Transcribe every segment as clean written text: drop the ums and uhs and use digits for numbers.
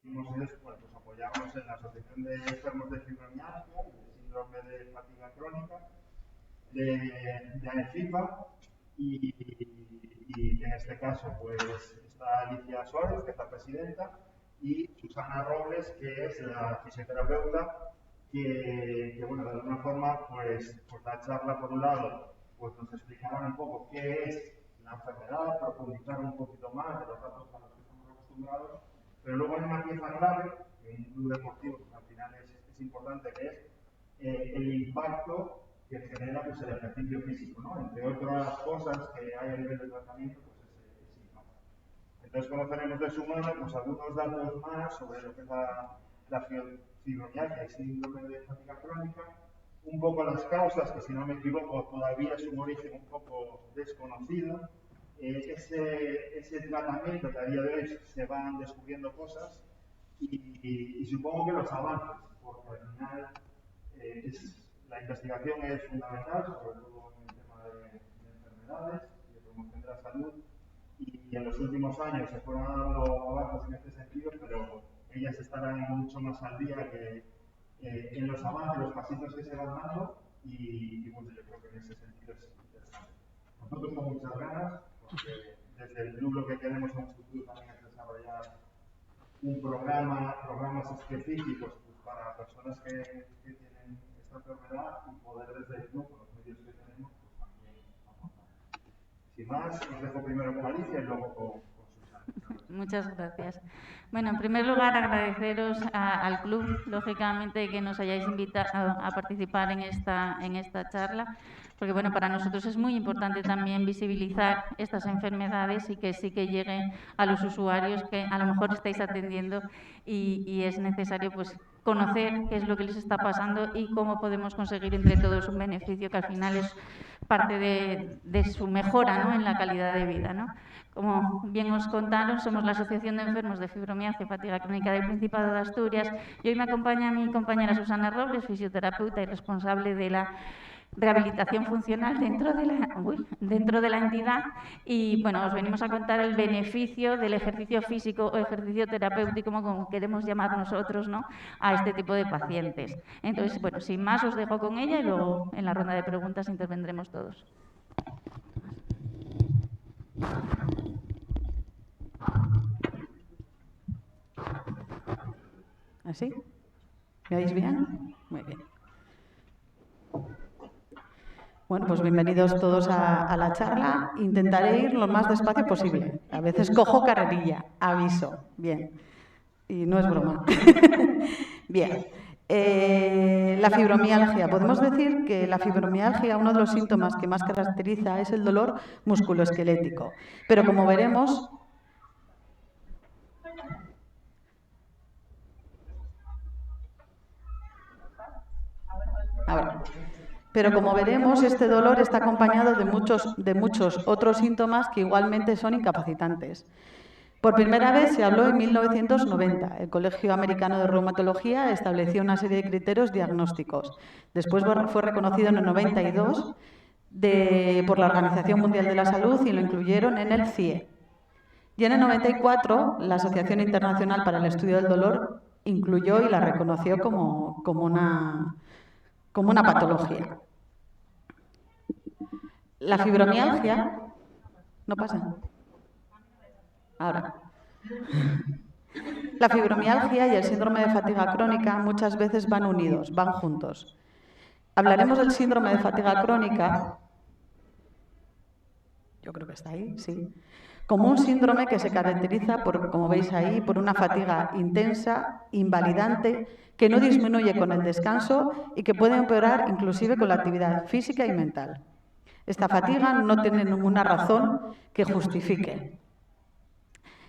es, bueno, pues apoyamos en la Asociación de Enfermos de Fibromialgia y de Síndrome de Fatiga Crónica de ANFIFA y en este caso pues está Alicia Suárez, que es la presidenta, y Susana Robles, que es la fisioterapeuta, que bueno, de alguna forma pues la charla por un lado pues nos explicaban un poco qué es la enfermedad, profundizar un poquito más de los datos a los que estamos acostumbrados, pero luego hay una pieza clave, en un club deportivo que al final es importante, que es el impacto que genera pues, el ejercicio físico, ¿no? Entre otras cosas que hay a nivel de tratamiento, pues ese impacto. Entonces conoceremos de su mano pues, algunos datos más sobre lo que es la fibromialgia y síndrome de fatiga crónica, un poco las causas, que si no me equivoco todavía es un origen un poco desconocido, ese tratamiento que a día de hoy se van descubriendo cosas y supongo que los avances, porque al final la investigación es fundamental, sobre todo en el tema de enfermedades y de promoción de la salud, y en los últimos años se fueron dando avances en este sentido, pero ellas estarán mucho más al día que en los avances, los pasitos que se van dando, y bueno, yo creo que en ese sentido es interesante. Nosotros con muchas ganas, porque desde el club lo que queremos en un futuro también es desarrollar programas específicos pues, para personas que tienen esta enfermedad y poder desde el club, con los medios que tenemos, pues también aportar. Sin más, os dejo primero con Alicia y luego con Susana. Muchas gracias. Bueno, en primer lugar, agradeceros al club, lógicamente, que nos hayáis invitado a participar en esta charla, porque bueno, para nosotros es muy importante también visibilizar estas enfermedades y que sí que llegue a los usuarios que a lo mejor estáis atendiendo y es necesario pues conocer qué es lo que les está pasando y cómo podemos conseguir entre todos un beneficio que al final es parte de su mejora, ¿no?, en la calidad de vida, ¿no? Como bien os contaron, somos la Asociación de Enfermos de Fibromialgia y Fatiga Crónica del Principado de Asturias y hoy me acompaña mi compañera Susana Robles, fisioterapeuta y responsable de la rehabilitación funcional dentro de la entidad y bueno, os venimos a contar el beneficio del ejercicio físico o ejercicio terapéutico, como queremos llamar nosotros, ¿no?, a este tipo de pacientes. Entonces, bueno, sin más os dejo con ella y luego en la ronda de preguntas intervendremos todos. ¿Así? ¿Me oís bien? Muy bien. Bueno, pues bienvenidos todos a la charla. Intentaré ir lo más despacio posible. A veces cojo carrerilla, aviso. Bien. Y no es broma. Bien. La fibromialgia. Podemos decir que la fibromialgia, uno de los síntomas que más caracteriza es el dolor musculoesquelético. Pero como veremos... Pero como veremos, este dolor está acompañado de muchos otros síntomas que igualmente son incapacitantes. Por primera vez se habló en 1990. El Colegio Americano de Reumatología estableció una serie de criterios diagnósticos. Después fue reconocido en el 92 por la Organización Mundial de la Salud y lo incluyeron en el CIE. Y en el 94 la Asociación Internacional para el Estudio del Dolor incluyó y la reconoció como una patología. La fibromialgia... ¿No pasa? Ahora. La fibromialgia y el síndrome de fatiga crónica muchas veces van unidos, van juntos. Hablaremos del síndrome de fatiga crónica, yo creo que está ahí, sí, como un síndrome que se caracteriza, como veis ahí, por una fatiga intensa, invalidante, que no disminuye con el descanso y que puede empeorar inclusive con la actividad física y mental. Esta fatiga no tiene ninguna razón que justifique.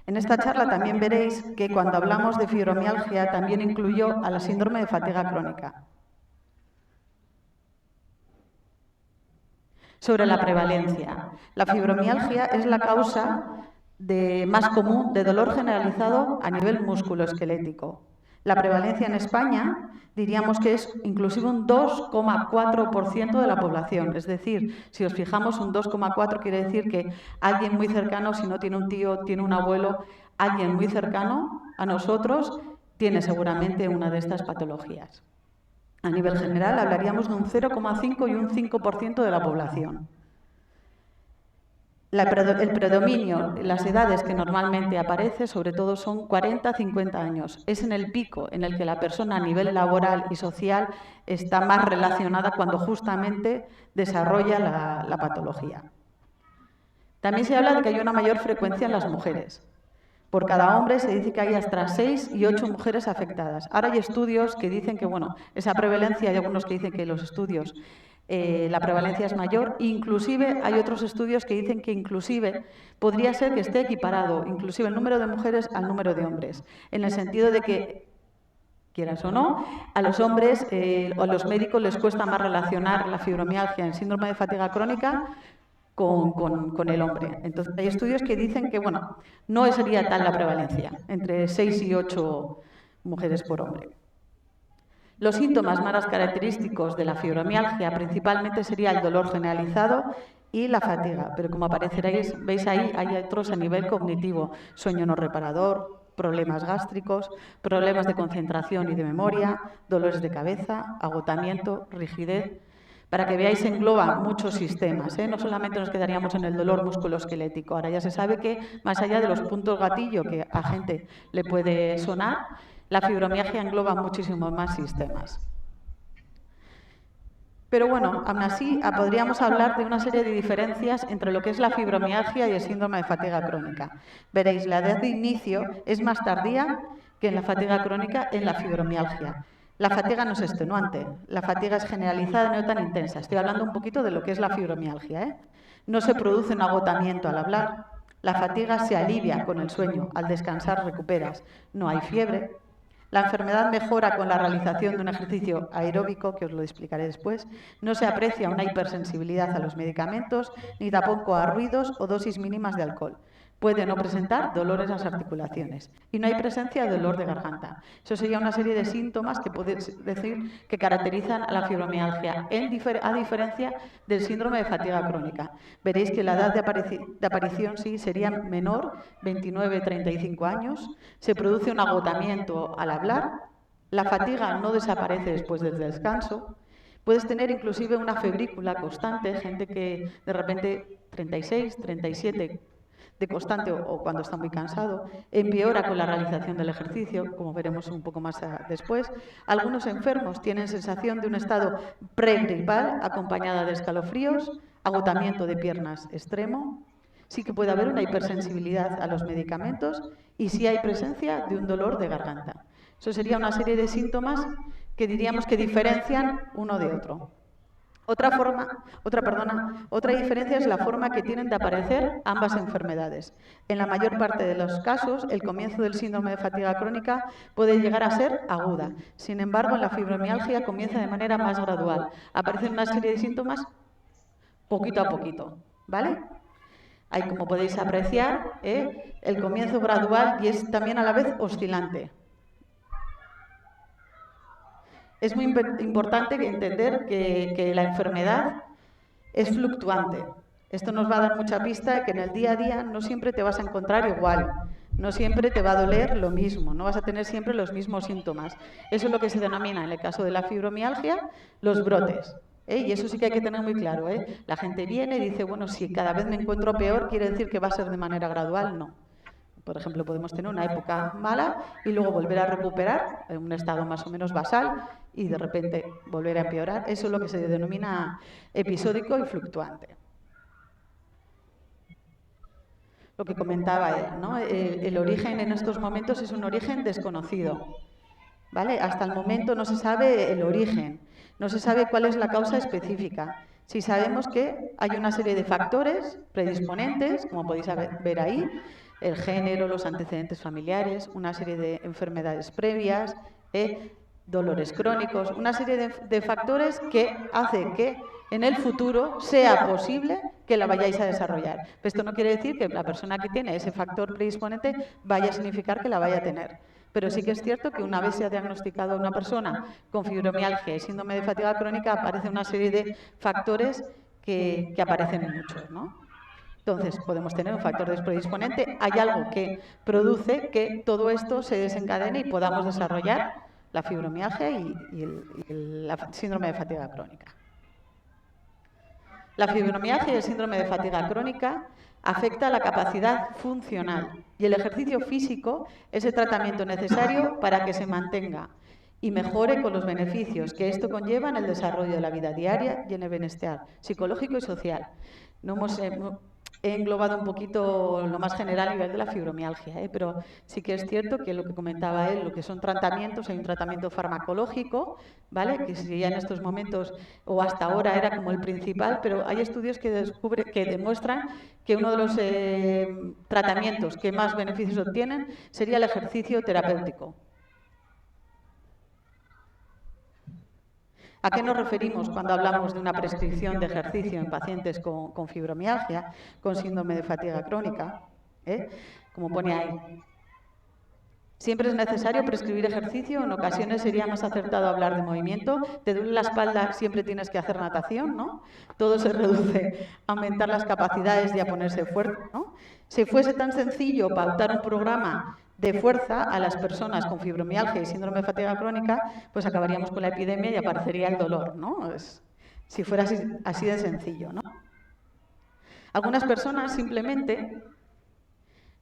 En esta charla también veréis que cuando hablamos de fibromialgia también incluyó a la síndrome de fatiga crónica. Sobre la prevalencia. La fibromialgia es la causa más común de dolor generalizado a nivel musculoesquelético. La prevalencia en España diríamos que es inclusive un 2,4% de la población. Es decir, si os fijamos, un 2,4 quiere decir que alguien muy cercano, si no tiene un tío, tiene un abuelo, alguien muy cercano a nosotros tiene seguramente una de estas patologías. A nivel general hablaríamos de un 0,5 y un 5% de la población. El predominio, las edades que normalmente aparece, sobre todo son 40-50 años. Es en el pico en el que la persona a nivel laboral y social está más relacionada cuando justamente desarrolla la patología. También se habla de que hay una mayor frecuencia en las mujeres. Por cada hombre se dice que hay hasta 6 y 8 mujeres afectadas. Ahora hay estudios que dicen que, bueno, esa prevalencia, hay algunos que dicen que los estudios, la prevalencia es mayor, inclusive hay otros estudios que dicen que inclusive podría ser que esté equiparado, inclusive el número de mujeres al número de hombres, en el sentido de que, quieras o no, a los hombres o a los médicos les cuesta más relacionar la fibromialgia en síndrome de fatiga crónica con el hombre. Entonces, hay estudios que dicen que, bueno, no sería tal la prevalencia, entre 6 y 8 mujeres por hombre. Los síntomas más característicos de la fibromialgia principalmente sería el dolor generalizado y la fatiga, pero como apareceréis, veis ahí, hay otros a nivel cognitivo, sueño no reparador, problemas gástricos, problemas de concentración y de memoria, dolores de cabeza, agotamiento, rigidez. Para que veáis, engloba muchos sistemas, no solamente nos quedaríamos en el dolor musculoesquelético. Ahora ya se sabe que, más allá de los puntos gatillo que a gente le puede sonar, la fibromialgia engloba muchísimos más sistemas. Pero bueno, aún así podríamos hablar de una serie de diferencias entre lo que es la fibromialgia y el síndrome de fatiga crónica. Veréis, la edad de inicio es más tardía que en la fatiga crónica en la fibromialgia. La fatiga no es extenuante, la fatiga es generalizada y no tan intensa. Estoy hablando un poquito de lo que es la fibromialgia. No se produce un agotamiento al hablar, la fatiga se alivia con el sueño, al descansar recuperas, no hay fiebre. La enfermedad mejora con la realización de un ejercicio aeróbico, que os lo explicaré después. No se aprecia una hipersensibilidad a los medicamentos, ni tampoco a ruidos o dosis mínimas de alcohol. Puede no presentar dolores en las articulaciones y no hay presencia de dolor de garganta. Eso sería una serie de síntomas que podéis decir que caracterizan a la fibromialgia, a diferencia del síndrome de fatiga crónica. Veréis que la edad de aparición sí sería menor, 29-35 años. Se produce un agotamiento al hablar. La fatiga no desaparece después del descanso. Puedes tener inclusive una febrícula constante, gente que de repente 36, 37 de constante o cuando está muy cansado, empeora con la realización del ejercicio, como veremos un poco más después. Algunos enfermos tienen sensación de un estado pregripal acompañada de escalofríos, agotamiento de piernas extremo. Sí que puede haber una hipersensibilidad a los medicamentos y sí hay presencia de un dolor de garganta. Eso sería una serie de síntomas que diríamos que diferencian uno de otro. Otra diferencia es la forma que tienen de aparecer ambas enfermedades. En la mayor parte de los casos, el comienzo del síndrome de fatiga crónica puede llegar a ser aguda. Sin embargo, en la fibromialgia comienza de manera más gradual. Aparecen una serie de síntomas poquito a poquito, ¿vale? Ahí, como podéis apreciar, el comienzo gradual y es también a la vez oscilante. Es muy importante entender que la enfermedad es fluctuante. Esto nos va a dar mucha pista de que en el día a día no siempre te vas a encontrar igual, no siempre te va a doler lo mismo, no vas a tener siempre los mismos síntomas. Eso es lo que se denomina, en el caso de la fibromialgia, los brotes. Y eso sí que hay que tener muy claro. La gente viene y dice, bueno, si cada vez me encuentro peor, ¿quiere decir que va a ser de manera gradual? No. Por ejemplo, podemos tener una época mala y luego volver a recuperar en un estado más o menos basal y de repente volver a empeorar. Eso es lo que se denomina episódico y fluctuante. Lo que comentaba él, ¿no? El origen en estos momentos es un origen desconocido, ¿vale? Hasta el momento no se sabe el origen, no se sabe cuál es la causa específica. Sí sabemos que hay una serie de factores predisponentes, como podéis ver ahí, el género, los antecedentes familiares, una serie de enfermedades previas, dolores crónicos, una serie de factores que hacen que en el futuro sea posible que la vayáis a desarrollar. Esto no quiere decir que la persona que tiene ese factor predisponente vaya a significar que la vaya a tener. Pero sí que es cierto que una vez se ha diagnosticado a una persona con fibromialgia y síndrome de fatiga crónica, aparece una serie de factores que aparecen muchos, ¿no? Entonces, podemos tener un factor predisponente, hay algo que produce que todo esto se desencadene y podamos desarrollar la fibromialgia y el síndrome de fatiga crónica. La fibromialgia y el síndrome de fatiga crónica afecta a la capacidad funcional y el ejercicio físico es el tratamiento necesario para que se mantenga y mejore con los beneficios que esto conlleva en el desarrollo de la vida diaria y en el bienestar psicológico y social. He englobado un poquito lo más general a nivel de la fibromialgia, pero sí que es cierto que lo que comentaba él, lo que son tratamientos, hay un tratamiento farmacológico, ¿vale? Que si ya en estos momentos o hasta ahora era como el principal, pero hay estudios que demuestran que uno de los tratamientos que más beneficios obtienen sería el ejercicio terapéutico. ¿A qué nos referimos cuando hablamos de una prescripción de ejercicio en pacientes con fibromialgia, con síndrome de fatiga crónica? Como pone ahí. Siempre es necesario prescribir ejercicio, en ocasiones sería más acertado hablar de movimiento. Te duele la espalda, siempre tienes que hacer natación, ¿no? Todo se reduce a aumentar las capacidades y a ponerse fuerte, ¿no? Si fuese tan sencillo pautar un programa de fuerza a las personas con fibromialgia y síndrome de fatiga crónica, pues acabaríamos con la epidemia y aparecería el dolor, ¿no? Si fuera así de sencillo, ¿no? Algunas personas simplemente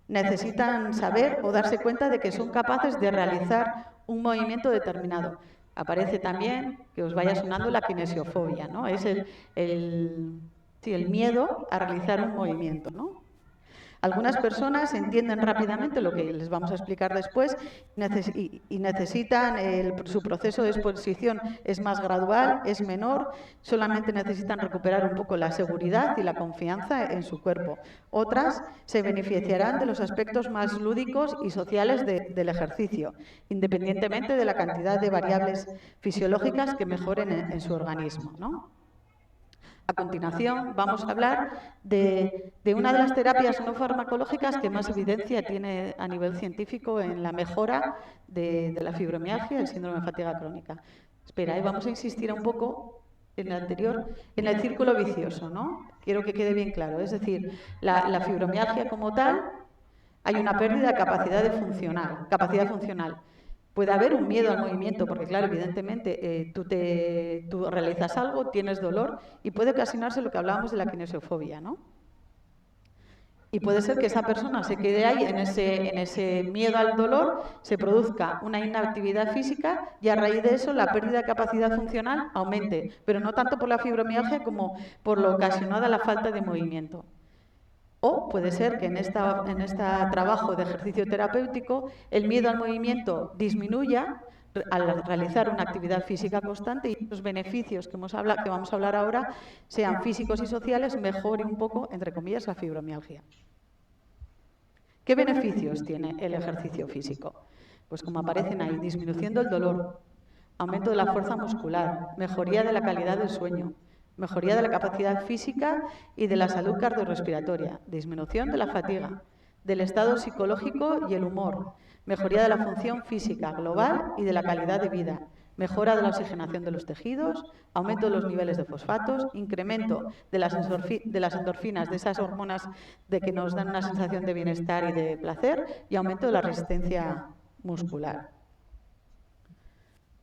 necesitan saber o darse cuenta de que son capaces de realizar un movimiento determinado. Aparece también, que os vaya sonando, la kinesiofobia, ¿no? Es el miedo a realizar un movimiento, ¿no? Algunas personas entienden rápidamente lo que les vamos a explicar después y necesitan, su proceso de exposición es más gradual, es menor, solamente necesitan recuperar un poco la seguridad y la confianza en su cuerpo. Otras se beneficiarán de los aspectos más lúdicos y sociales del ejercicio, independientemente de la cantidad de variables fisiológicas que mejoren en su organismo, ¿no? A continuación, vamos a hablar de una de las terapias no farmacológicas que más evidencia tiene a nivel científico en la mejora de la fibromialgia y el síndrome de fatiga crónica. Espera, vamos a insistir un poco en el anterior, en el círculo vicioso, ¿no? Quiero que quede bien claro. Es decir, la fibromialgia como tal, hay una pérdida de capacidad funcional. Puede haber un miedo al movimiento, porque claro, evidentemente tú realizas algo, tienes dolor y puede ocasionarse lo que hablábamos de la kinesiofobia, ¿no? Y puede ser que esa persona se quede ahí en ese miedo al dolor, se produzca una inactividad física y a raíz de eso la pérdida de capacidad funcional aumente, pero no tanto por la fibromialgia como por lo ocasionado a la falta de movimiento. O puede ser que en este trabajo de ejercicio terapéutico el miedo al movimiento disminuya al realizar una actividad física constante y los beneficios que vamos a hablar ahora, sean físicos y sociales, mejore un poco, entre comillas, la fibromialgia. ¿Qué beneficios tiene el ejercicio físico? Pues como aparecen ahí, disminución del dolor, aumento de la fuerza muscular, mejoría de la calidad del sueño, mejoría de la capacidad física y de la salud cardiorrespiratoria, disminución de la fatiga, del estado psicológico y el humor, mejoría de la función física global y de la calidad de vida, mejora de la oxigenación de los tejidos, aumento de los niveles de fosfatos, incremento de las endorfinas, de esas hormonas de que nos dan una sensación de bienestar y de placer, y aumento de la resistencia muscular.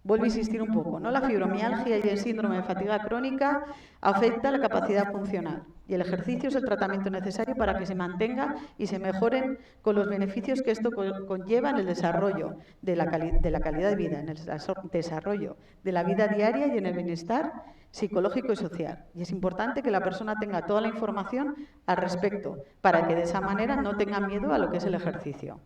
Vuelvo a insistir un poco, ¿no? La fibromialgia y el síndrome de fatiga crónica afecta la capacidad funcional y el ejercicio es el tratamiento necesario para que se mantenga y se mejoren con los beneficios que esto conlleva en el desarrollo de la calidad de vida, en el desarrollo de la vida diaria y en el bienestar psicológico y social. Y es importante que la persona tenga toda la información al respecto para que de esa manera no tenga miedo a lo que es el ejercicio.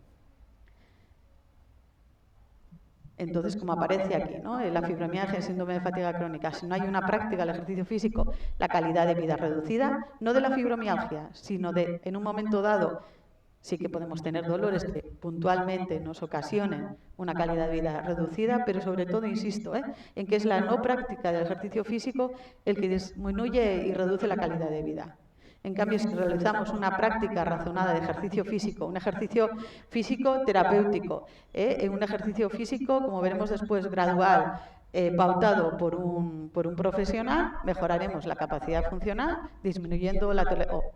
Entonces, como aparece aquí, ¿no? La fibromialgia, el síndrome de fatiga crónica, si no hay una práctica del ejercicio físico, la calidad de vida reducida, no de la fibromialgia, sino de, en un momento dado, sí que podemos tener dolores que puntualmente nos ocasionen una calidad de vida reducida, pero sobre todo, insisto, en que es la no práctica del ejercicio físico el que disminuye y reduce la calidad de vida. En cambio, si realizamos una práctica razonada de ejercicio físico, un ejercicio físico terapéutico, un ejercicio físico, como veremos después, gradual, pautado por un profesional, mejoraremos la capacidad funcional,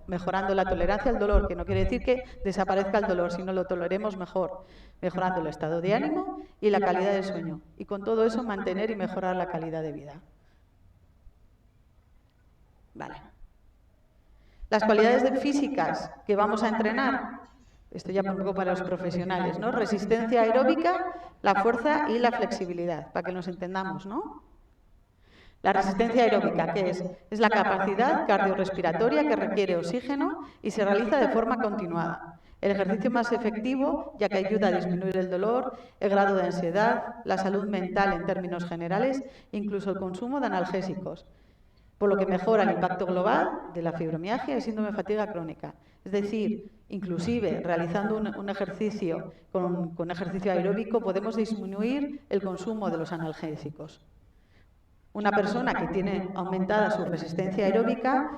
mejorando la tolerancia al dolor, que no quiere decir que desaparezca el dolor, sino lo toleremos mejor, mejorando el estado de ánimo y la calidad del sueño. Y con todo eso mantener y mejorar la calidad de vida. Vale. Las cualidades físicas que vamos a entrenar, esto ya un poco para los profesionales, ¿no? Resistencia aeróbica, la fuerza y la flexibilidad, para que nos entendamos, ¿no? La resistencia aeróbica, ¿qué es? Es la capacidad cardiorrespiratoria que requiere oxígeno y se realiza de forma continuada. El ejercicio más efectivo, ya que ayuda a disminuir el dolor, el grado de ansiedad, la salud mental en términos generales, incluso el consumo de analgésicos, por lo que mejora el impacto global de la fibromialgia y síndrome de fatiga crónica. Es decir, inclusive realizando un ejercicio con ejercicio aeróbico podemos disminuir el consumo de los analgésicos. Una persona que tiene aumentada su resistencia aeróbica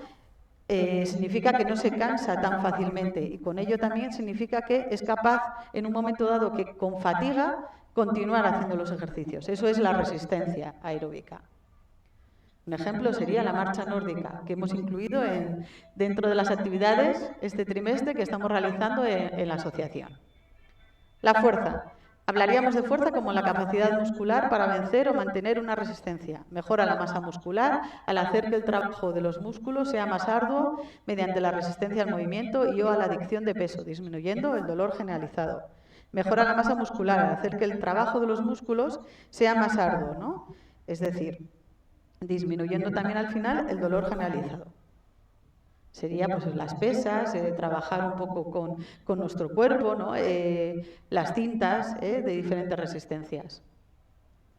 significa que no se cansa tan fácilmente y con ello también significa que es capaz en un momento dado que con fatiga continuar haciendo los ejercicios. Eso es la resistencia aeróbica. Un ejemplo sería la marcha nórdica, que hemos incluido dentro de las actividades este trimestre que estamos realizando en la asociación. La fuerza. Hablaríamos de fuerza como la capacidad muscular para vencer o mantener una resistencia. Mejora la masa muscular al hacer que el trabajo de los músculos sea más arduo mediante la resistencia al movimiento y o a la adicción de peso, disminuyendo el dolor generalizado. Mejora la masa muscular al hacer que el trabajo de los músculos sea más arduo, ¿no? Es decir, disminuyendo también al final el dolor generalizado. Sería pues las pesas, trabajar un poco con nuestro cuerpo, ¿no? Las cintas de diferentes resistencias.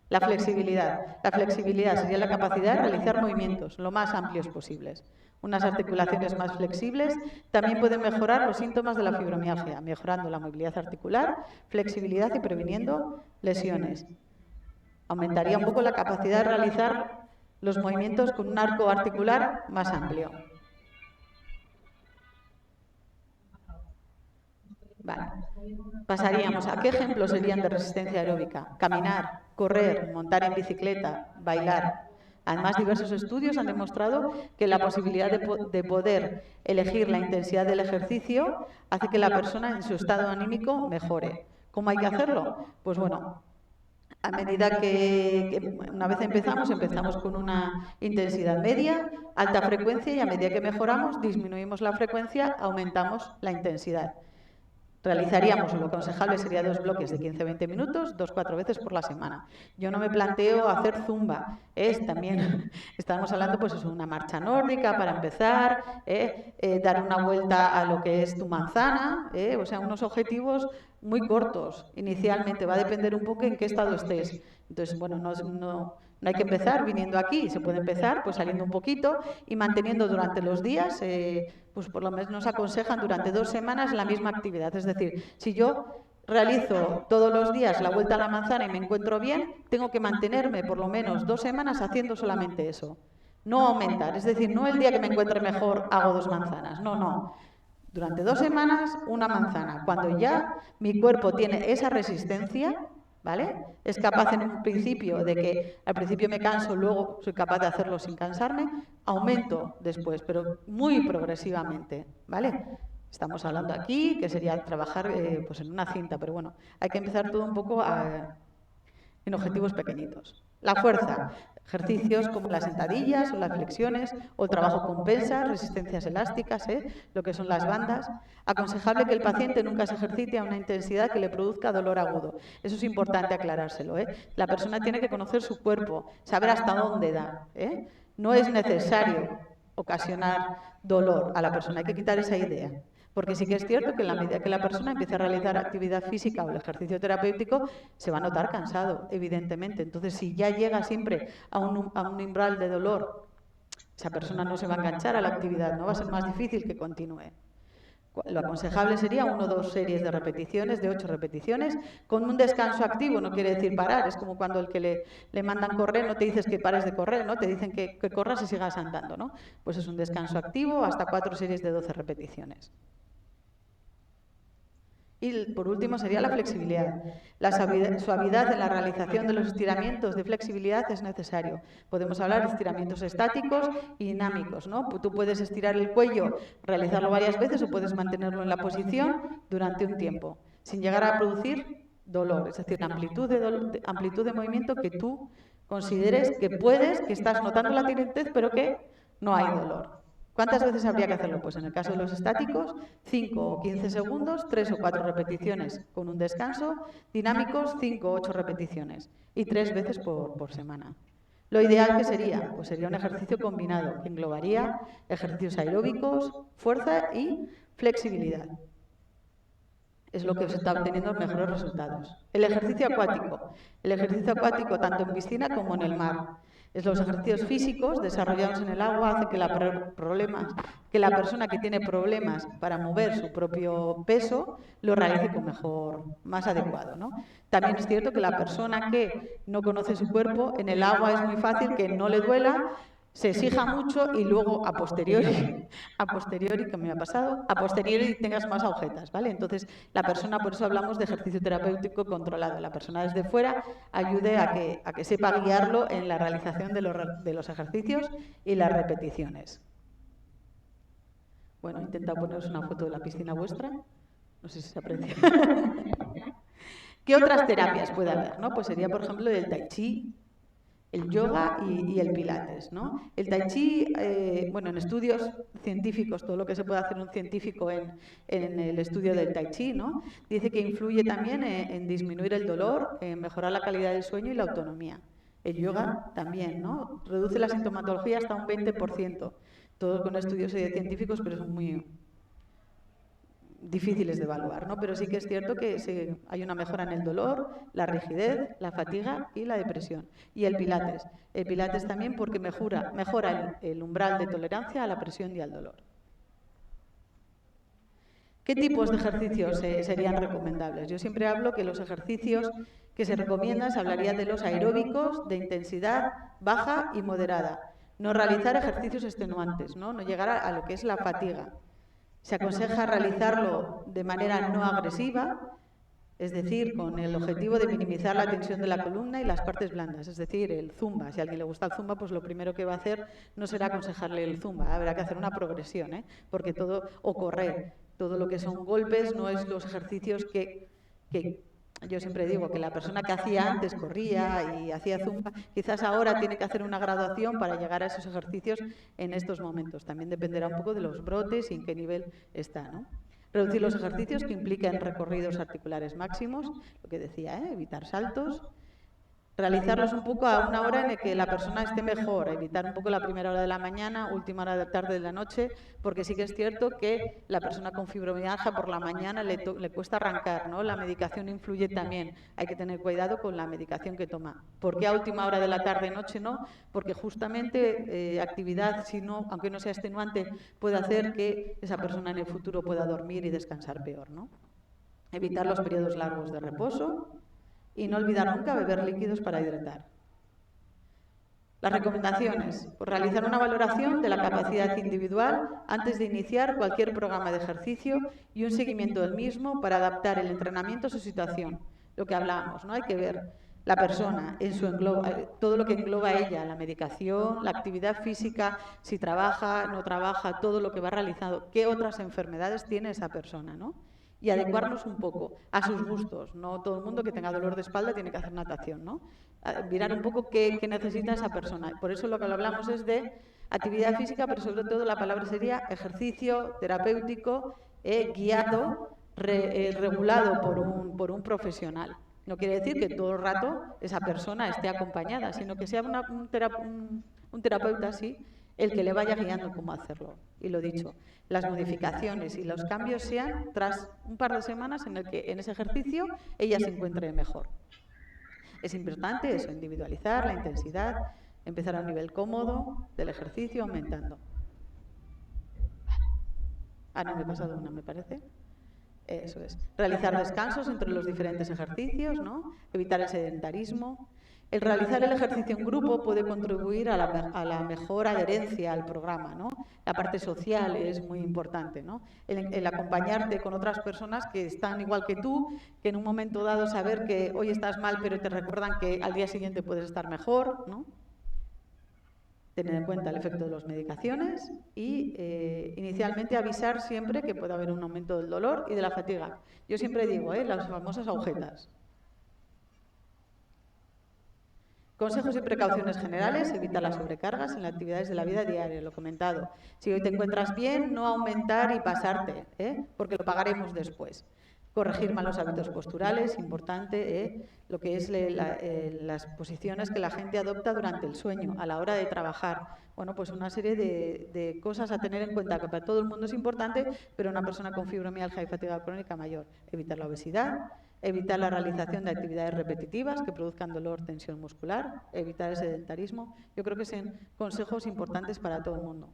La flexibilidad. La flexibilidad sería la capacidad de realizar movimientos lo más amplios posibles. Unas articulaciones más flexibles también pueden mejorar los síntomas de la fibromialgia, mejorando la movilidad articular, flexibilidad y previniendo lesiones. Aumentaría un poco la capacidad de realizar los movimientos con un arco articular más amplio. Vale. Pasaríamos a qué ejemplos serían de resistencia aeróbica. Caminar, correr, montar en bicicleta, bailar. Además, diversos estudios han demostrado que la posibilidad de poder elegir la intensidad del ejercicio hace que la persona en su estado anímico mejore. ¿Cómo hay que hacerlo? Pues bueno, a medida que una vez empezamos con una intensidad media, alta frecuencia y a medida que mejoramos, disminuimos la frecuencia, aumentamos la intensidad. Realizaríamos, lo aconsejable sería 2 bloques de 15-20 minutos, 2-4 veces por la semana. Yo no me planteo hacer zumba, también estamos hablando pues de una marcha nórdica para empezar, dar una vuelta a lo que es tu manzana, o sea, unos objetivos muy cortos inicialmente, va a depender un poco en qué estado estés. Entonces, bueno, no hay que empezar viniendo aquí, se puede empezar pues saliendo un poquito y manteniendo durante los días, pues por lo menos nos aconsejan durante 2 semanas la misma actividad. Es decir, si yo realizo todos los días la vuelta a la manzana y me encuentro bien, tengo que mantenerme por lo menos 2 semanas haciendo solamente eso. No aumentar, es decir, no el día que me encuentre mejor hago 2 manzanas, no. Durante 2 semanas, una manzana. Cuando ya mi cuerpo tiene esa resistencia, ¿vale? Es capaz en un principio de que al principio me canso, luego soy capaz de hacerlo sin cansarme, aumento después, pero muy progresivamente, ¿vale? Estamos hablando aquí que sería trabajar pues en una cinta, pero bueno, hay que empezar todo un poco en objetivos pequeñitos. La fuerza, ejercicios como las sentadillas o las flexiones o el trabajo con pesas, resistencias elásticas, lo que son las bandas. Aconsejable que el paciente nunca se ejercite a una intensidad que le produzca dolor agudo. Eso es importante aclarárselo. La persona tiene que conocer su cuerpo, saber hasta dónde da. No es necesario ocasionar dolor a la persona, hay que quitar esa idea. Porque sí que es cierto que en la medida que la persona empiece a realizar actividad física o el ejercicio terapéutico, se va a notar cansado, evidentemente. Entonces, si ya llega siempre a un umbral de dolor, esa persona no se va a enganchar a la actividad, no va a ser más difícil que continúe. Lo aconsejable sería 1 o 2 series de repeticiones, de 8 repeticiones, con un descanso activo, no quiere decir parar, es como cuando el que le mandan correr, no te dices que pares de correr, ¿no? Te dicen que corras y sigas andando, ¿no? Pues es un descanso activo hasta 4 series de 12 repeticiones. Y por último sería la flexibilidad. La suavidad en la realización de los estiramientos de flexibilidad es necesario. Podemos hablar de estiramientos estáticos y dinámicos, ¿no? Tú puedes estirar el cuello, realizarlo varias veces o puedes mantenerlo en la posición durante un tiempo, sin llegar a producir dolor, es decir, la amplitud de movimiento que tú consideres que puedes, que estás notando la tirantez, pero que no hay dolor. ¿Cuántas veces habría que hacerlo? Pues en el caso de los estáticos, 5 o 15 segundos, 3 o 4 repeticiones con un descanso, dinámicos, 5 o 8 repeticiones y 3 veces por semana. Lo ideal que sería, pues sería un ejercicio combinado que englobaría ejercicios aeróbicos, fuerza y flexibilidad. Es lo que se está obteniendo los mejores resultados. El ejercicio acuático tanto en piscina como en el mar. Los ejercicios físicos desarrollados en el agua hacen que la persona que tiene problemas para mover su propio peso lo realice con más adecuado, ¿no? También es cierto que la persona que no conoce su cuerpo, en el agua es muy fácil que no le duela, se exija mucho y luego a posteriori, que me ha pasado, a posteriori tengas más agujetas, ¿vale? Entonces, la persona, por eso hablamos de ejercicio terapéutico controlado. La persona desde fuera ayude a que sepa guiarlo en la realización de los ejercicios y las repeticiones. Bueno, he intentado poneros una foto de la piscina vuestra. No sé si se aprecia. ¿Qué otras terapias puede haber, no? Pues sería, por ejemplo, el tai chi, el yoga y el pilates, ¿no? El tai chi, bueno, en estudios científicos, todo lo que se puede hacer un científico en el estudio del tai chi, ¿no? Dice que influye también en disminuir el dolor, en mejorar la calidad del sueño y la autonomía. El yoga también, ¿no? Reduce la sintomatología hasta un 20%. Todo con estudios científicos, pero son muy difíciles de evaluar, ¿no? Pero sí que es cierto que hay una mejora en el dolor, la rigidez, la fatiga y la depresión. Y el pilates también porque mejora el umbral de tolerancia a la presión y al dolor. ¿Qué tipos de ejercicios serían recomendables? Yo siempre hablo que los ejercicios que se recomiendan, se hablaría de los aeróbicos de intensidad baja y moderada. No realizar ejercicios extenuantes, no llegar a lo que es la fatiga. Se aconseja realizarlo de manera no agresiva, es decir, con el objetivo de minimizar la tensión de la columna y las partes blandas, es decir, el zumba. Si a alguien le gusta el zumba, pues lo primero que va a hacer no será aconsejarle el zumba, habrá que hacer una progresión, porque o correr, todo lo que son golpes no es los ejercicios que yo siempre digo que la persona que hacía antes corría y hacía zumba, quizás ahora tiene que hacer una graduación para llegar a esos ejercicios en estos momentos. También dependerá un poco de los brotes y en qué nivel está, ¿no? Reducir los ejercicios que impliquen recorridos articulares máximos, lo que decía, evitar saltos. Realizarlos un poco a una hora en la que la persona esté mejor, evitar un poco la primera hora de la mañana, última hora de la tarde de la noche, porque sí que es cierto que la persona con fibromialgia por la mañana le cuesta arrancar, ¿no? La medicación influye también, hay que tener cuidado con la medicación que toma. ¿Por qué a última hora de la tarde noche no? Porque justamente actividad, si no, aunque no sea extenuante, puede hacer que esa persona en el futuro pueda dormir y descansar peor, ¿no? Evitar los periodos largos de reposo. Y no olvidar nunca beber líquidos para hidratar. Las recomendaciones. Pues realizar una valoración de la capacidad individual antes de iniciar cualquier programa de ejercicio y un seguimiento del mismo para adaptar el entrenamiento a su situación. Lo que hablábamos, ¿no? Hay que ver la persona en todo lo que engloba ella, la medicación, la actividad física, si trabaja, no trabaja, todo lo que va realizando, qué otras enfermedades tiene esa persona, ¿no? Y adecuarnos un poco a sus gustos. No todo el mundo que tenga dolor de espalda tiene que hacer natación, ¿no? Mirar un poco qué necesita esa persona. Por eso lo que hablamos es de actividad física, pero sobre todo la palabra sería ejercicio terapéutico guiado, regulado por un profesional. No quiere decir que todo el rato esa persona esté acompañada, sino que sea un terapeuta, sí, el que le vaya guiando cómo hacerlo. Y lo dicho, las modificaciones y los cambios sean tras un par de semanas en el que en ese ejercicio ella se encuentre mejor. Es importante eso, individualizar la intensidad, empezar a un nivel cómodo del ejercicio, aumentando. No me he pasado una, me parece. Eso es. Realizar descansos entre los diferentes ejercicios, ¿no? Evitar el sedentarismo. El realizar el ejercicio en grupo puede contribuir a la mejor adherencia al programa, ¿no? La parte social es muy importante, ¿no? El acompañarte con otras personas que están igual que tú, que en un momento dado saber que hoy estás mal, pero te recuerdan que al día siguiente puedes estar mejor, ¿no? Tener en cuenta el efecto de las medicaciones y inicialmente avisar siempre que puede haber un aumento del dolor y de la fatiga. Yo siempre digo, las famosas agujetas. Consejos y precauciones generales, evita las sobrecargas en las actividades de la vida diaria, lo comentado. Si hoy te encuentras bien, no aumentar y pasarte, porque lo pagaremos después. Corregir malos hábitos posturales, importante, lo que es las posiciones que la gente adopta durante el sueño, a la hora de trabajar. Bueno, pues una serie de cosas a tener en cuenta que para todo el mundo es importante, pero una persona con fibromialgia y fatiga crónica mayor. Evitar la obesidad, evitar la realización de actividades repetitivas que produzcan dolor, tensión muscular, evitar el sedentarismo. Yo creo que son consejos importantes para todo el mundo.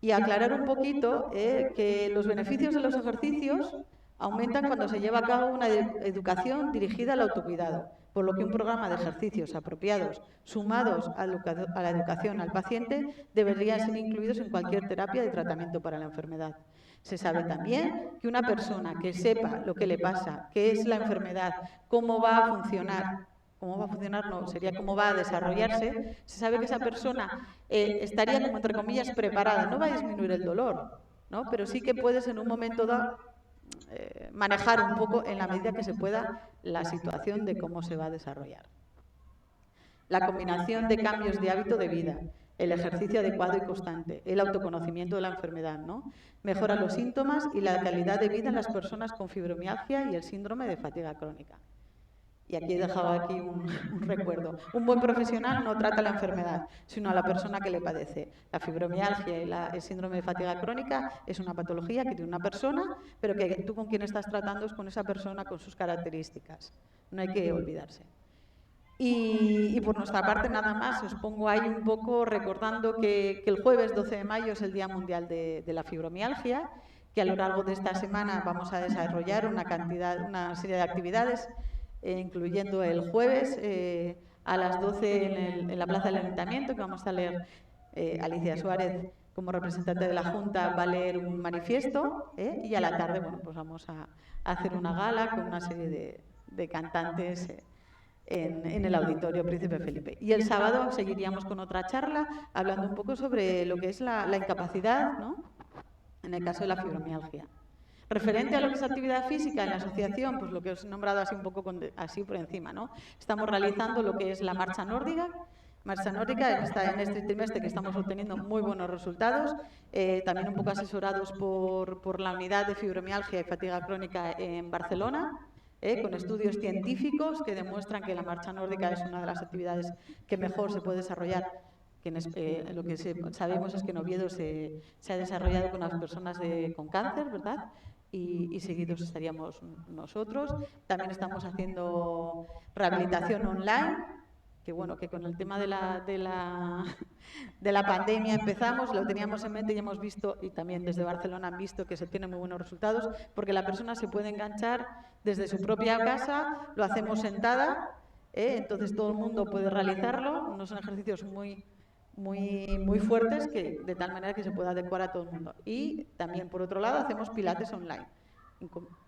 Y aclarar un poquito que los beneficios de los ejercicios aumentan cuando se lleva a cabo una educación dirigida al autocuidado, por lo que un programa de ejercicios apropiados, sumados a la educación al paciente, deberían ser incluidos en cualquier terapia de tratamiento para la enfermedad. Se sabe también que una persona que sepa lo que le pasa, qué es la enfermedad, cómo va a funcionar, no, sería cómo va a desarrollarse, se sabe que esa persona estaría, como entre comillas, preparada. No va a disminuir el dolor, ¿no? Pero sí que puedes en un momento dado manejar un poco, en la medida que se pueda, la situación de cómo se va a desarrollar. La combinación de cambios de hábito de vida, el ejercicio adecuado y constante, el autoconocimiento de la enfermedad, ¿no? Mejora los síntomas y la calidad de vida en las personas con fibromialgia y el síndrome de fatiga crónica. Y aquí he dejado un recuerdo. Un buen profesional no trata la enfermedad, sino a la persona que le padece. La fibromialgia y el síndrome de fatiga crónica es una patología que tiene una persona, pero que tú con quien estás tratando es con esa persona, con sus características. No hay que olvidarse. Y por nuestra parte nada más, os pongo ahí un poco recordando que el jueves 12 de mayo es el Día Mundial de la Fibromialgia, que a lo largo de esta semana vamos a desarrollar una serie de actividades, incluyendo el jueves a las 12 en la Plaza del Ayuntamiento, que vamos a leer, Alicia Suárez como representante de la Junta va a leer un manifiesto, y a la tarde bueno, pues vamos a hacer una gala con una serie de cantantes en el Auditorio Príncipe Felipe. Y el sábado seguiríamos con otra charla hablando un poco sobre lo que es la incapacidad, ¿no?, en el caso de la fibromialgia. Referente a lo que es actividad física en la asociación, pues lo que os he nombrado así un poco así por encima, ¿no? Estamos realizando lo que es la marcha nórdica. En este trimestre que estamos obteniendo muy buenos resultados, también un poco asesorados por la unidad de fibromialgia y fatiga crónica en Barcelona, con estudios científicos que demuestran que la marcha nórdica es una de las actividades que mejor se puede desarrollar. Lo que sabemos es que en Oviedo se ha desarrollado con las personas con cáncer, ¿verdad? Y seguidos estaríamos nosotros. También estamos haciendo rehabilitación online, que bueno, que con el tema de la pandemia empezamos, lo teníamos en mente y hemos visto, y también desde Barcelona han visto que se tienen muy buenos resultados, porque la persona se puede enganchar desde su propia casa, lo hacemos sentada, entonces todo el mundo puede realizarlo, no son ejercicios muy fuertes, que de tal manera que se pueda adecuar a todo el mundo. Y también, por otro lado, hacemos pilates online,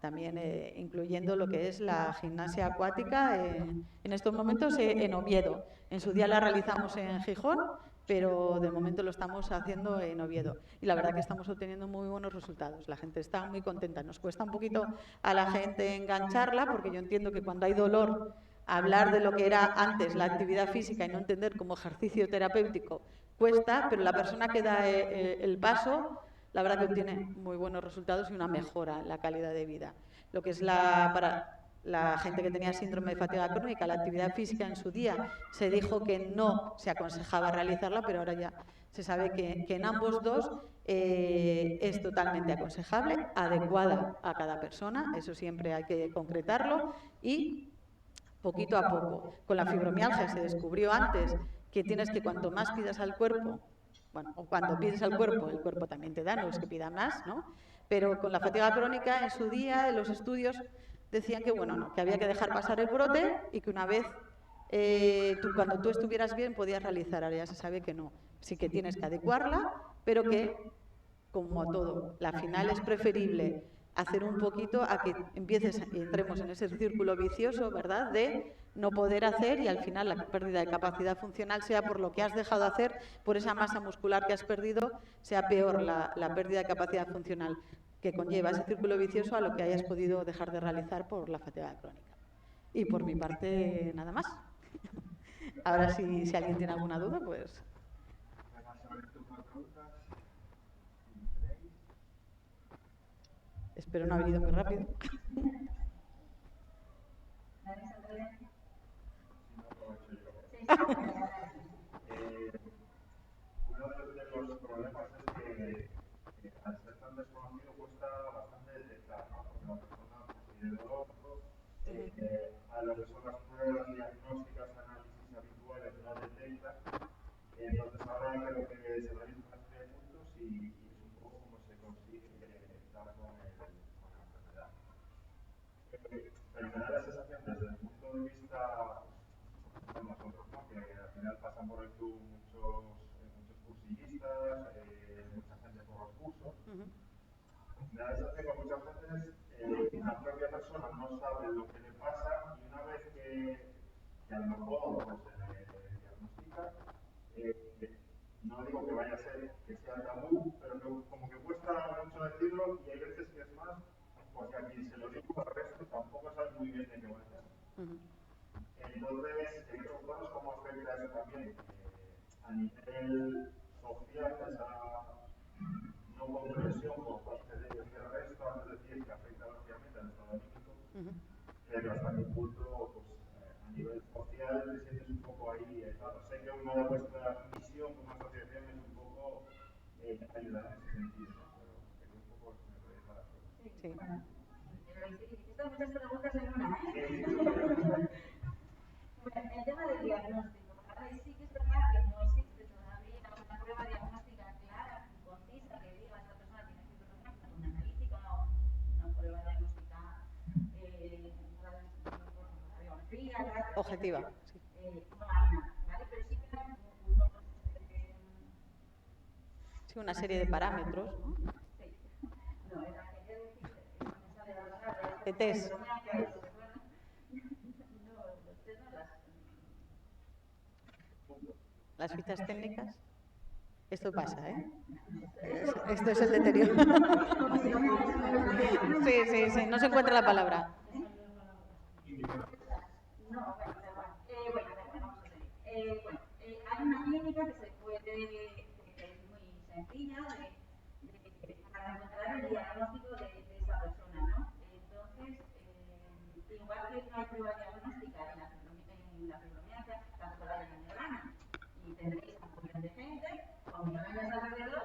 también incluyendo lo que es la gimnasia acuática, en estos momentos en Oviedo. En su día la realizamos en Gijón, pero de momento lo estamos haciendo en Oviedo. Y la verdad que estamos obteniendo muy buenos resultados. La gente está muy contenta. Nos cuesta un poquito a la gente engancharla, porque yo entiendo que cuando hay dolor, hablar de lo que era antes la actividad física y no entender como ejercicio terapéutico cuesta, pero la persona que da el paso, la verdad que obtiene muy buenos resultados y una mejora en la calidad de vida. Lo que es para la gente que tenía síndrome de fatiga crónica, la actividad física en su día se dijo que no se aconsejaba realizarla, pero ahora ya se sabe que en ambos dos es totalmente aconsejable, adecuada a cada persona, eso siempre hay que concretarlo, y poquito a poco. Con la fibromialgia se descubrió antes que tienes que, cuanto más pidas al cuerpo, bueno, o cuando pides al cuerpo, el cuerpo también te da, no es que pida más, ¿no? Pero con la fatiga crónica, en su día, los estudios decían que, bueno, no, que había que dejar pasar el brote y que una vez cuando tú estuvieras bien podías realizar, ahora ya se sabe que no. Sí que tienes que adecuarla, pero que, como todo, la final es preferible hacer un poquito a que entremos en ese círculo vicioso, ¿verdad?, de no poder hacer y al final la pérdida de capacidad funcional sea por lo que has dejado de hacer, por esa masa muscular que has perdido, sea peor la pérdida de capacidad funcional que conlleva ese círculo vicioso a lo que hayas podido dejar de realizar por la fatiga crónica. Y por mi parte, nada más. Ahora, si alguien tiene alguna duda, pues... Espero no haber ido muy rápido. Uno de los problemas es que al ser tan desconocido cuesta bastante detectar, ¿no? Porque la persona considera a lo que son las pruebas diagnósticas, análisis habituales no detecta. Entonces ahora creo que se realiza una serie de puntos y es un poco como se consigue dar con la enfermedad. Pero me da la sensación desde el punto de vista de nosotros, ¿no? Que al final pasan por el club muchos cursillistas, mucha gente por los cursos. Me da la sensación que muchas veces la propia persona no sabe lo que le pasa y una vez que a lo mejor pues, se le diagnostica, no digo que vaya a ser que sea tabú, pero que, como que cuesta mucho decirlo y hay veces que es más porque a quien se lo digo al resto tampoco sabe muy bien de qué va a ser. Entonces, creo que cómo afecta eso también a nivel social, esa no comprensión por parte del resto, antes de decir que afecta básicamente al estado anímico, pero hasta qué punto, pues, a nivel social, te sientes un poco ahí. Claro, sé que una de vuestras misión como asociación es un poco ayudar en ese sentido, ¿no? Pero quería un poco que me podéis dar la pregunta. Sí. Estas muchas preguntas en una, ¿eh? Bueno, el tema del diagnóstico. Ahora sí que es verdad que no existe todavía una prueba diagnóstica clara y concisa que diga esta persona tiene fibromialgia, una analítica o una prueba diagnóstica radiografía, Objetiva. Sí. No hay nada, ¿vale? Pero sí que hay unos Sí, una serie de parámetros, ¿no? sí. No, era que yo decía que me sale la palabra De test. Las fichas técnicas. Esto pasa, ¿eh? Esto es el deterioro. Sí, no se encuentra la palabra. No, bueno, vamos a seguir. Bueno, hay una clínica que se puede, que es muy sencilla para encontrar el diagnóstico de esa persona, ¿no? Entonces, igual que no hay prueba diagnóstica en la fibromialgia, tampoco la hay en el grano. Y tendréis a un montón de gente con millones alrededor